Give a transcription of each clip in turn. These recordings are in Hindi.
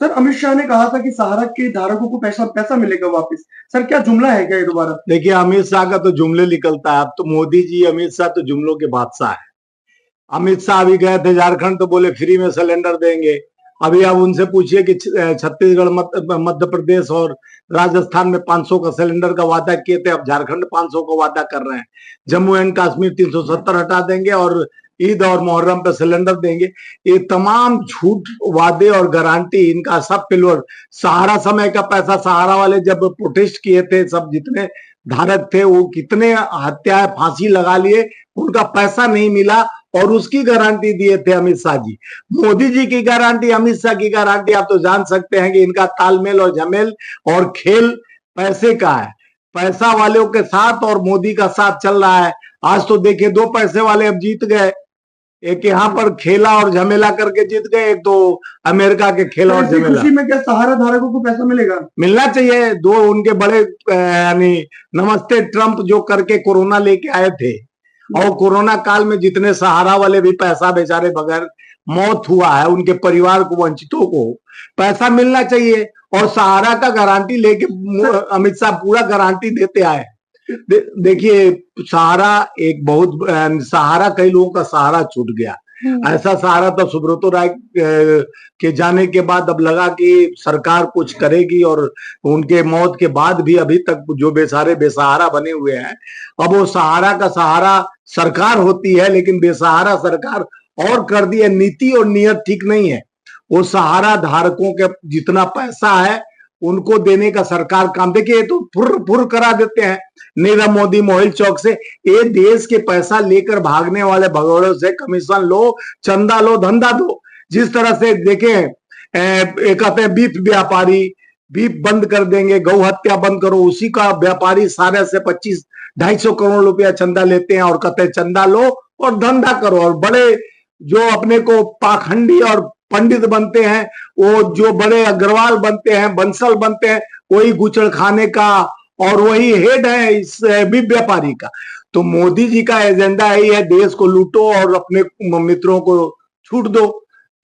सर अमित शाह ने कहा था कि सहारा के धारकों को पैसा पैसा मिलेगा वापस। सर क्या जुमला है क्या ये दोबारा? देखिए, अमित शाह का तो जुमले निकलता है। अब तो मोदी जी, अमित शाह तो जुमलों के बादशाह है। अमित शाह अभी गए थे झारखंड तो बोले फ्री में सिलेंडर देंगे। अभी आप उनसे पूछिए कि छत्तीसगढ़, मध्य प्रदेश और राजस्थान में 500 का सिलेंडर का वादा किए थे, अब झारखंड 500 का वादा कर रहे हैं। जम्मू एंड कश्मीर 370 हटा देंगे और ईद और मुहर्रम पे सिलेंडर देंगे। ये तमाम झूठ वादे और गारंटी, इनका सब पिलवर। सहारा समय का पैसा, सहारा वाले जब प्रोटेस्ट किए थे, सब जितने धारक थे वो कितने हत्याएं, फांसी लगा लिए, उनका पैसा नहीं मिला और उसकी गारंटी दिए थे अमित शाह जी। मोदी जी की गारंटी, अमित शाह की गारंटी, आप तो जान सकते हैं कि इनका तालमेल और झमेल और खेल पैसे का है। पैसा वालों के साथ और मोदी का साथ चल रहा है। आज तो देखिए, दो पैसे वाले अब जीत गए। एक यहाँ पर खेला और झमेला करके जीत गए, एक तो अमेरिका के खेला और झमेला। खुशी में क्या सहारा धारकों को पैसा मिलेगा? मिलना चाहिए। दो उनके बड़े यानी नमस्ते ट्रंप जो करके कोरोना लेके आए थे, और कोरोना काल में जितने सहारा वाले भी पैसा बेचारे बगैर मौत हुआ है, उनके परिवार को, वंचितों को पैसा मिलना चाहिए। और सहारा का गारंटी लेके अमित शाह पूरा गारंटी देते आए। देखिए, सहारा एक बहुत, सहारा कई लोगों का सहारा छूट गया। ऐसा सहारा तो सुब्रतो राय के जाने के बाद अब लगा कि सरकार कुछ करेगी, और उनके मौत के बाद भी अभी तक जो बेसारे बेसहारा बने हुए हैं, अब वो सहारा का सहारा सरकार होती है, लेकिन बेसहारा सरकार और कर दी है। नीति और नियत ठीक नहीं है। वो सहारा धारकों के जितना पैसा है उनको देने का सरकार काम, देखिए तो फुर करा देते हैं। नीरव मोदी मोहिल चौक से, ये देश के पैसा लेकर भागने वाले भगोड़ों से कमीशन लो, चंदा लो, धंधा दो। जिस तरह से देखें, कहते हैं बीफ व्यापारी, बीफ बंद कर देंगे, गौ हत्या बंद करो, उसी का व्यापारी सारे से 25-250 करोड़ रुपया चंदा लेते हैं और कहते हैं चंदा लो और धंधा करो। और बड़े जो अपने को पाखंडी और पंडित बनते हैं, वो जो बड़े अग्रवाल बनते हैं, बंसल बनते हैं, वही गुचड़ खाने का और वही हेड है इस व्यापारी का। तो मोदी जी का एजेंडा यही है, देश को लूटो और अपने मित्रों को छूट दो।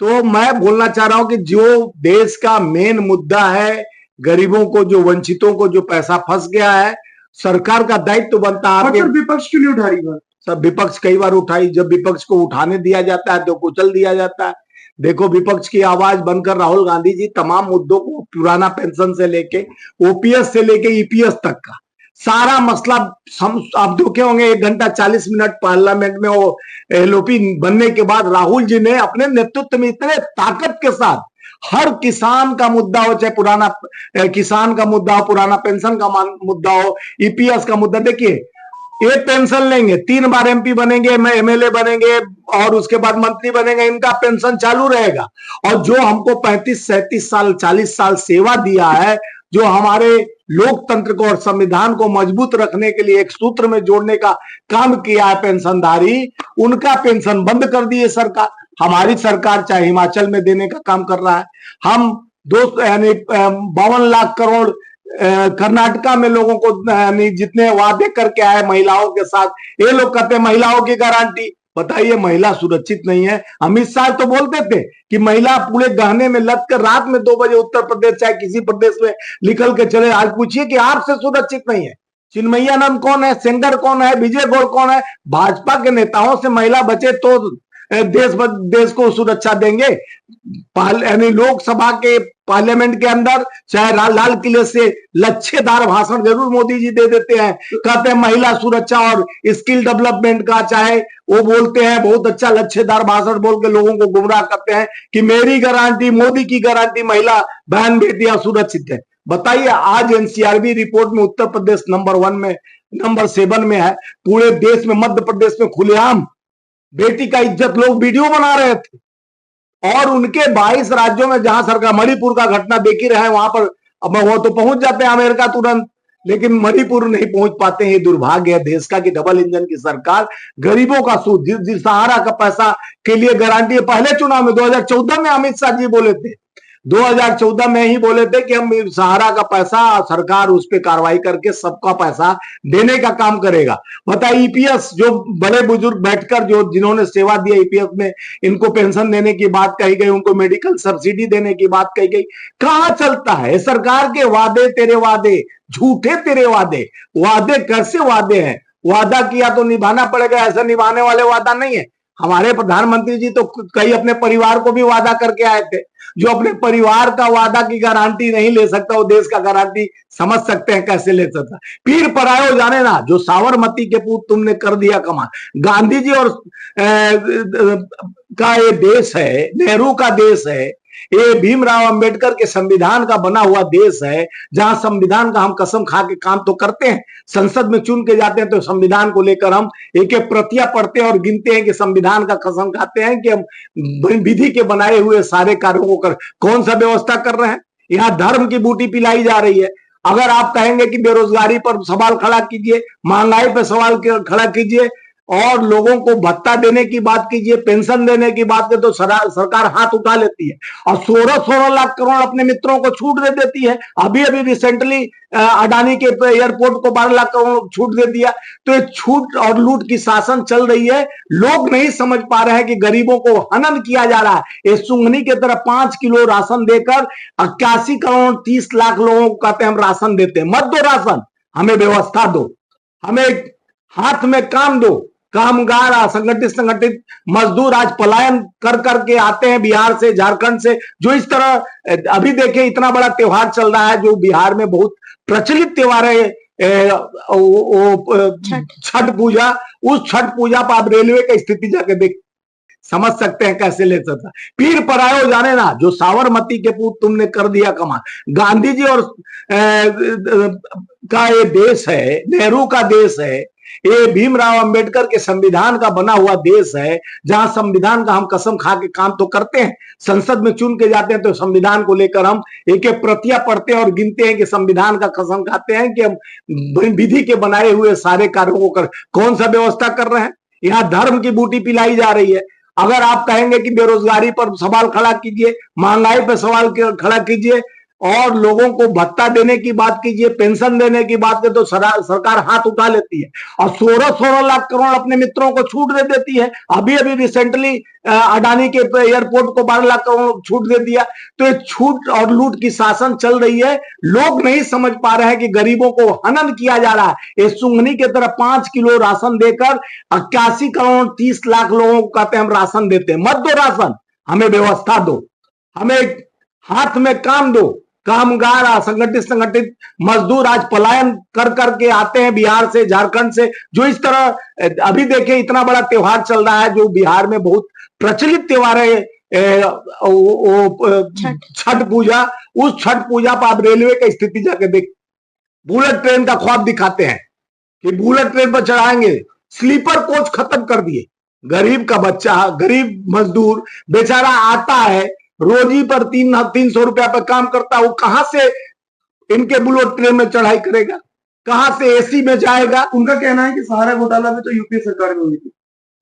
तो मैं बोलना चाह रहा हूं कि जो देश का मेन मुद्दा है, गरीबों को, जो वंचितों को जो पैसा फंस गया है, सरकार का दायित्व तो बनता है। विपक्ष क्यों नहीं उठा रही बात? सब विपक्ष कई बार उठाई, जब विपक्ष को उठाने दिया जाता है तो कुचल दिया जाता है। देखो, विपक्ष की आवाज बनकर राहुल गांधी जी तमाम मुद्दों को, पुराना पेंशन से लेके ओपीएस से लेके ईपीएस तक का सारा मसला, आप देखे होंगे 1 घंटा 40 मिनट पार्लियामेंट में वो एलओपी बनने के बाद राहुल जी ने अपने नेतृत्व में इतने ताकत के साथ हर किसान का मुद्दा हो, चाहे पुराना किसान का मुद्दा हो, पुराना पेंशन का मुद्दा हो, ईपीएस का मुद्दा, देखिए एक पेंशन लेंगे, 3 बार एमपी बनेंगे, एमएलए बनेंगे और उसके बाद मंत्री बनेंगे, इनका पेंशन चालू रहेगा। और जो हमको 35-37 साल 40 साल सेवा दिया है, जो हमारे लोकतंत्र को और संविधान को मजबूत रखने के लिए एक सूत्र में जोड़ने का काम किया है पेंशनधारी, उनका पेंशन बंद कर दिए सरकार। हमारी सरकार चाहे हिमाचल में देने का काम कर रहा है। हम 52 लाख करोड़ कर्नाटका में लोगों को जितने वादे करके आए महिलाओं के साथ, ये लोग कहते हैं महिलाओं की गारंटी। बताइए, महिला सुरक्षित नहीं है? अमित शाह तो बोलते थे कि महिला पूरे गहने में लद कर रात में 2 बजे उत्तर प्रदेश चाहे किसी प्रदेश में निकल के चले। आज पूछिए कि आपसे सुरक्षित नहीं है। चिन्मयानंद कौन है, सेंगर कौन है, विजय गौड़ कौन है? भाजपा के नेताओं से महिला बचे तो देश को सुरक्षा देंगे। यानी लोकसभा के पार्लियामेंट के अंदर चाहे लाल किले से लच्छेदार भाषण जरूर मोदी जी दे देते हैं, कहते हैं महिला सुरक्षा और स्किल डेवलपमेंट का, चाहे वो बोलते हैं बहुत अच्छा लच्छेदार भाषण बोल के लोगों को गुमराह करते हैं कि मेरी गारंटी, मोदी की गारंटी, महिला बहन बेटियां सुरक्षित है। बताइए, आज एनसीआरबी रिपोर्ट में उत्तर प्रदेश नंबर 1 में, नंबर 7 में है। पूरे देश में मध्य प्रदेश में खुलेआम बेटी का इज्जत लोग वीडियो बना रहे थे, और उनके 22 राज्यों में जहां सरकार, मणिपुर का घटना देख ही रहे हैं, वहां पर अब वो तो पहुंच जाते हैं अमेरिका तुरंत, लेकिन मणिपुर नहीं पहुंच पाते हैं। ये दुर्भाग्य है देश का कि डबल इंजन की सरकार गरीबों का सूद, जिस सहारा का पैसा के लिए गारंटी है। पहले चुनाव में 2014 में अमित शाह जी बोले थे 2014 में ही बोले थे कि हम सहारा का पैसा सरकार उस पर कार्रवाई करके सबका पैसा देने का काम करेगा। बताइए ईपीएस जो बड़े बुजुर्ग बैठकर जो जिन्होंने सेवा दिया ईपीएस में, इनको पेंशन देने की बात कही गई, उनको मेडिकल सब्सिडी देने की बात कही गई, कहां चलता है? सरकार के वादे तेरे वादे, झूठे तेरे वादे। वादे कैसे वादे हैं? वादा किया तो निभाना पड़ेगा, ऐसा निभाने वाले वादा नहीं है। हमारे प्रधानमंत्री जी तो कई अपने परिवार को भी वादा करके आए थे। जो अपने परिवार का वादा की गारंटी नहीं ले सकता, वो देश का गारंटी समझ सकते हैं कैसे ले सकता। पीर परायो जाने ना, जो साबरमती के पूत तुमने कर दिया कमाल। गांधी जी और का ये देश है, नेहरू का देश है, ये भीमराव अंबेडकर के संविधान का बना हुआ देश है, जहां संविधान का हम कसम खा के काम तो करते हैं। संसद में चुन के जाते हैं तो संविधान को लेकर हम एक एक प्रतियां पढ़ते हैं और गिनते हैं कि संविधान का कसम खाते हैं कि हम विधि के बनाए हुए सारे कार्यों को कर कौन सा व्यवस्था कर रहे हैं। यहाँ धर्म की बूटी पिलाई जा रही है। अगर आप कहेंगे कि बेरोजगारी पर सवाल खड़ा कीजिए, महंगाई पर सवाल खड़ा कीजिए और लोगों को भत्ता देने की बात कीजिए, पेंशन देने की बात कीजिए, तो सरकार हाथ उठा लेती है और 16 लाख करोड़ अपने मित्रों को छूट दे देती है। अभी अभी रिसेंटली अडानी के एयरपोर्ट को 12 लाख करोड़ छूट दे दिया। तो ये छूट और लूट की शासन चल रही है। लोग नहीं समझ पा रहे हैं कि गरीबों को हनन किया जा रहा है। ये सुंगनी की तरह 5 किलो राशन देकर 81 करोड़ 30 लाख लोगों को कहते हैं हम राशन देते हैं। मत दो राशन, हमें व्यवस्था दो, हमें हाथ में काम दो। कामगार, संगठित मजदूर आज पलायन कर करके आते हैं बिहार से, झारखंड से। जो इस तरह अभी देखें इतना बड़ा त्योहार चल रहा है जो बिहार में बहुत प्रचलित त्योहार है, छठ पूजा। उस छठ पूजा पर आप रेलवे की स्थिति जाके देख समझ सकते हैं कैसे ले सकता। पीर परायो जाने ना, जो साबरमती के पूत तुमने कर दिया कमाल। गांधी जी और का ये देश है, नेहरू का देश है, ये भीमराव अंबेडकर के संविधान का बना हुआ देश है, जहां संविधान का हम कसम खा के काम तो करते हैं। संसद में चुन के जाते हैं तो संविधान को लेकर हम एक एक प्रतियां पढ़ते हैं और गिनते हैं कि संविधान का कसम खाते हैं कि हम विधि के बनाए हुए सारे कार्यों को कर कौन सा व्यवस्था कर रहे हैं। यहाँ धर्म की बूटी पिलाई जा रही है। अगर आप कहेंगे कि बेरोजगारी पर सवाल खड़ा कीजिए, महंगाई पर सवाल खड़ा कीजिए और लोगों को भत्ता देने की बात कीजिए, पेंशन देने की बात कीजिए, तो सरकार हाथ उठा लेती है और 16 लाख करोड़ अपने मित्रों को छूट दे देती है। अभी अभी रिसेंटली अडानी के एयरपोर्ट को 12 लाख करोड़ छूट दे दिया। तो ये छूट और लूट की शासन चल रही है। लोग नहीं समझ पा रहे हैं कि गरीबों को हनन किया जा रहा है। ये सुंगनी की तरह 5 किलो राशन देकर 81 करोड़ 30 लाख लोगों को कहते हैं हम राशन देते हैं। मत दो राशन, हमें व्यवस्था दो, हमें हाथ में काम दो। कामगार, संगठित मजदूर आज पलायन कर करके आते हैं बिहार से, झारखंड से। जो इस तरह अभी देखें इतना बड़ा त्योहार चल रहा है जो बिहार में बहुत प्रचलित त्योहार है, छठ पूजा। उस छठ पूजा पर आप रेलवे की स्थिति जाके देख, बुलेट ट्रेन का ख्वाब दिखाते हैं कि बुलेट ट्रेन पर चढ़ाएंगे, स्लीपर कोच खत्म कर दिए। गरीब का बच्चा, गरीब मजदूर बेचारा आता है, रोजी पर 300 रुपया पर काम करता है, वो कहां से इनके बुलेट ट्रेन में चढ़ाई करेगा, कहां से एसी में जाएगा। उनका कहना है कि सहारा घोटाला में तो यूपीए सरकार में हुई थी।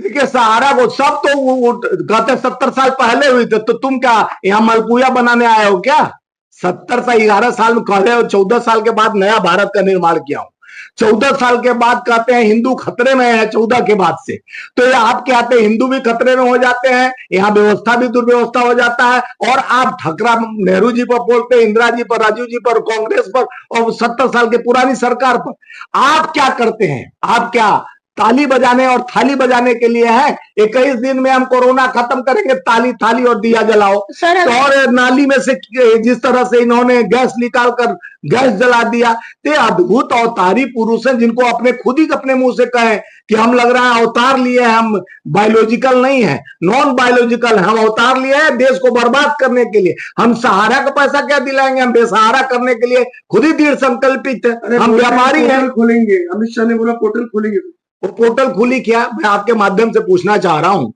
देखिए सहारा को सब तो वो कहते 70 साल पहले हुई थी। तो तुम क्या यहाँ मलपुआ बनाने आए हो क्या? 70 से 11 साल में कहते हो 14 साल के बाद नया भारत का निर्माण किया हूं। 14 साल के बाद कहते हैं हिंदू खतरे में है 14 के बाद से। तो ये आप क्या आते हैं, हिंदू भी खतरे में हो जाते हैं, यहाँ व्यवस्था भी दुर्व्यवस्था हो जाता है। और आप ठकरा नेहरू जी पर बोलते हैं, इंदिरा जी पर, राजीव जी पर, कांग्रेस पर और 70 साल की पुरानी सरकार पर। आप क्या करते हैं? आप क्या ताली बजाने और थाली बजाने के लिए है? 21 दिन में हम कोरोना खत्म करेंगे, ताली थाली और दिया जलाओ। तो और नाली में से जिस तरह से इन्होंने गैस निकालकर गैस जला दिया। तो अद्भुत अवतारी पुरुष हैं जिनको अपने खुद ही अपने मुंह से कहें कि हम लग रहा है अवतार लिए हैं, हम बायोलॉजिकल नहीं है, नॉन बायोलॉजिकल, हम अवतार लिए हैं देश को बर्बाद करने के लिए। हम सहारा का पैसा क्या दिलाएंगे? हम बेसहारा करने के लिए खुद ही दृढ़ संकल्पित है। हम व्यापारी हैं। खोलेंगे, अमित शाह ने बोला पोर्टल खोलेंगे। वो पोर्टल खुली क्या? मैं आपके माध्यम से पूछना चाह रहा हूं।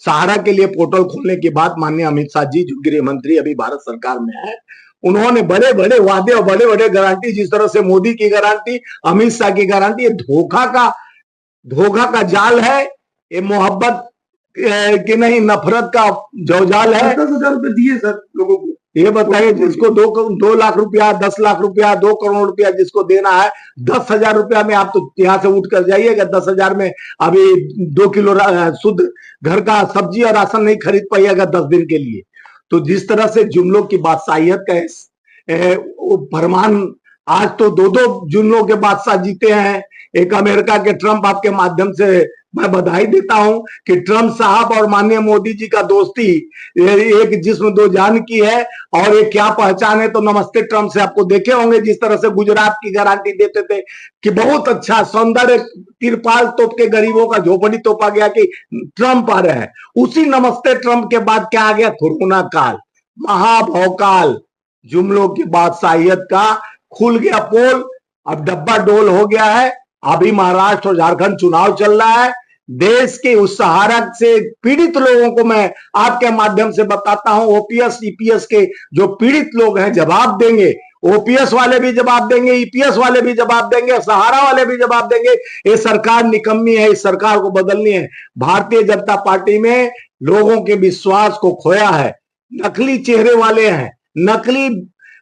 सहारा के लिए पोर्टल खोलने की बात माननीय अमित शाह जी, जो गृह मंत्री अभी भारत सरकार में है, उन्होंने बड़े बड़े वादे और बड़े बड़े गारंटी, जिस तरह से मोदी की गारंटी, अमित शाह की गारंटी, ये धोखा का जाल है। ये मोहब्बत कि नहीं, नफरत का जो जाल है। 10,000 रुपए दिए सर लोगों को, ये बताइए, जिसको 2 लाख रुपया, 10 लाख रुपया, 2 करोड़ रुपया जिसको देना है, 10,000 रुपया में आप तो यहाँ से उठ कर जाइएगा, 10,000 में अभी 2 किलो शुद्ध घर का सब्जी और राशन नहीं खरीद पाइएगा 10 दिन के लिए। तो जिस तरह से जुमलों की बादशाहियत का फरमान, आज तो 2-2 जुमलों के बादशाह जीते हैं। एक अमेरिका के ट्रंप, आपके माध्यम से मैं बधाई देता हूं कि ट्रंप साहब और माननीय मोदी जी का दोस्ती एक जिस्म दो जान की है। और ये क्या पहचान है, तो नमस्ते ट्रंप से आपको देखे होंगे जिस तरह से गुजरात की गारंटी देते थे कि बहुत अच्छा सौंदर्य तिरपाल तोप के गरीबों का झोपड़ी तोपा गया कि ट्रंप आ रहे हैं। उसी नमस्ते ट्रंप के बाद क्या आ गया, कोरोना काल, महाभवकाल। जुमलों की बादशाहियत का खुल गया पोल, अब डब्बा डोल हो गया है। अभी महाराष्ट्र और झारखंड चुनाव चल रहा है। देश के उस सहारा से पीड़ित लोगों को मैं आपके माध्यम से बताता हूं, ओपीएस ईपीएस के जो पीड़ित लोग हैं जवाब देंगे। ओपीएस वाले भी जवाब देंगे, ईपीएस वाले भी जवाब देंगे, सहारा वाले भी जवाब देंगे। ये सरकार निकम्मी है, इस सरकार को बदलनी है। भारतीय जनता पार्टी में लोगों के विश्वास को खोया है। नकली चेहरे वाले हैं, नकली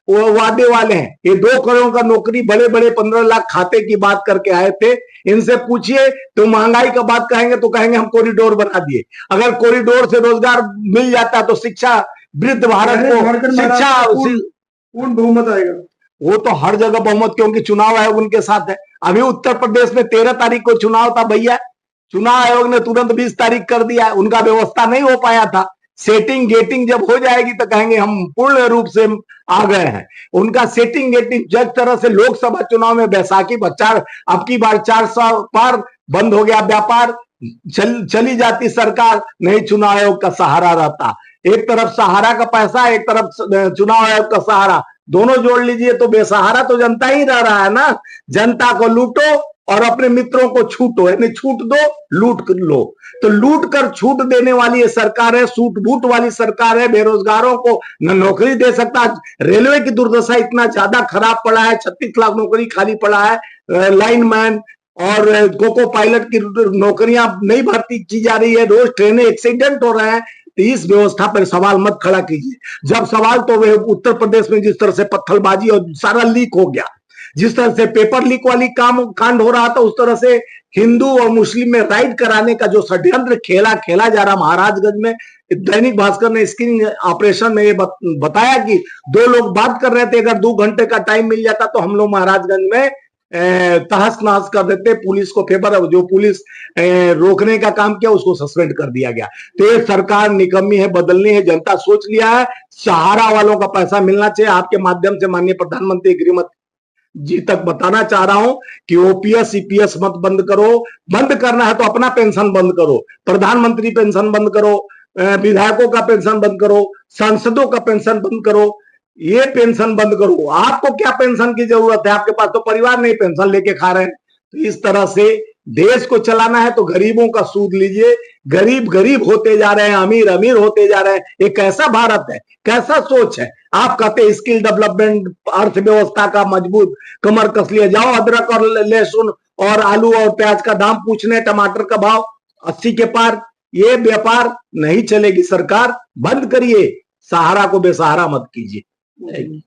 वादे वाले हैं। ये 2 करोड़ का नौकरी, बड़े बड़े 15 लाख खाते की बात करके आए थे। इनसे पूछिए तो महंगाई का बात कहेंगे तो कहेंगे हम कॉरिडोर बना दिए। अगर कॉरिडोर से रोजगार मिल जाता तो शिक्षा, वृद्ध भारत को शिक्षा, पूर्ण बहुमत आएगा। वो तो हर जगह बहुमत, क्योंकि चुनाव आयोग उनके साथ है। अभी उत्तर प्रदेश में 13 तारीख को चुनाव था भैया, चुनाव आयोग ने तुरंत 20 तारीख कर दिया। उनका व्यवस्था नहीं हो पाया था। सेटिंग गेटिंग जब हो जाएगी तो कहेंगे हम पूर्ण रूप से आ गए हैं। उनका सेटिंग गेटिंग जिस तरह से लोकसभा चुनाव में बैसाखी बच्चा, अब की बार 400 पार बंद हो गया व्यापार, चली जाती सरकार, नहीं चुनाव आयोग का सहारा रहता। एक तरफ सहारा का पैसा, एक तरफ चुनाव आयोग का सहारा, दोनों जोड़ लीजिए तो बेसहारा तो जनता ही रह रहा है ना। जनता को लूटो और अपने मित्रों को छूटो, यानी छूट दो लूट लो। तो लूट कर छूट देने वाली ये सरकार है, सूट बूट वाली सरकार है। बेरोजगारों को न नौकरी दे सकता। रेलवे की दुर्दशा इतना ज्यादा खराब पड़ा है, 36 लाख नौकरी खाली पड़ा है। लाइनमैन और कोको पायलट की नौकरियां नहीं भर्ती की जा रही है। रोज ट्रेनें एक्सीडेंट हो रहे हैं। तो इस व्यवस्था पर सवाल मत खड़ा कीजिए। जब सवाल तो वे उत्तर प्रदेश में जिस तरह से पत्थरबाजी और सारा लीक हो गया, जिस तरह से पेपर लीक वाली कांड हो रहा था, उस तरह से हिंदू और मुस्लिम में राइड कराने का जो षड्यंत्र खेला जा रहा महाराजगंज में। दैनिक भास्कर ने स्क्रीन ऑपरेशन में ये बताया कि 2 लोग बात कर रहे थे, अगर 2 घंटे का टाइम मिल जाता तो हम लोग महाराजगंज में तहस नहस कर देते। पुलिस को फेवर, जो पुलिस रोकने का काम किया उसको सस्पेंड कर दिया गया। तो ये सरकार निकम्मी है, बदलनी है। जनता सोच लिया है, सहारा वालों का पैसा मिलना चाहिए। आपके माध्यम से माननीय प्रधानमंत्री गृहमंत्री जी तक बताना चाह रहा हूं कि ओपीएस ईपीएस मत बंद करो। बंद करना है तो अपना पेंशन बंद करो, प्रधानमंत्री पेंशन बंद करो, विधायकों का पेंशन बंद करो, सांसदों का पेंशन बंद करो। ये पेंशन बंद करो। आपको क्या पेंशन की जरूरत है? आपके पास तो परिवार नहीं पेंशन लेके खा रहे हैं। तो इस तरह से देश को चलाना है तो गरीबों का सूद लीजिए। गरीब गरीब होते जा रहे हैं, अमीर अमीर होते जा रहे हैं। ये कैसा भारत है, कैसा सोच है? आप कहते स्किल डेवलपमेंट, अर्थव्यवस्था का मजबूत कमर कस लिया। जाओ अदरक और लहसुन और आलू और प्याज का दाम पूछने, टमाटर का भाव 80 के पार। ये व्यापार नहीं चलेगी। सरकार बंद करिए, सहारा को बेसहारा मत कीजिए।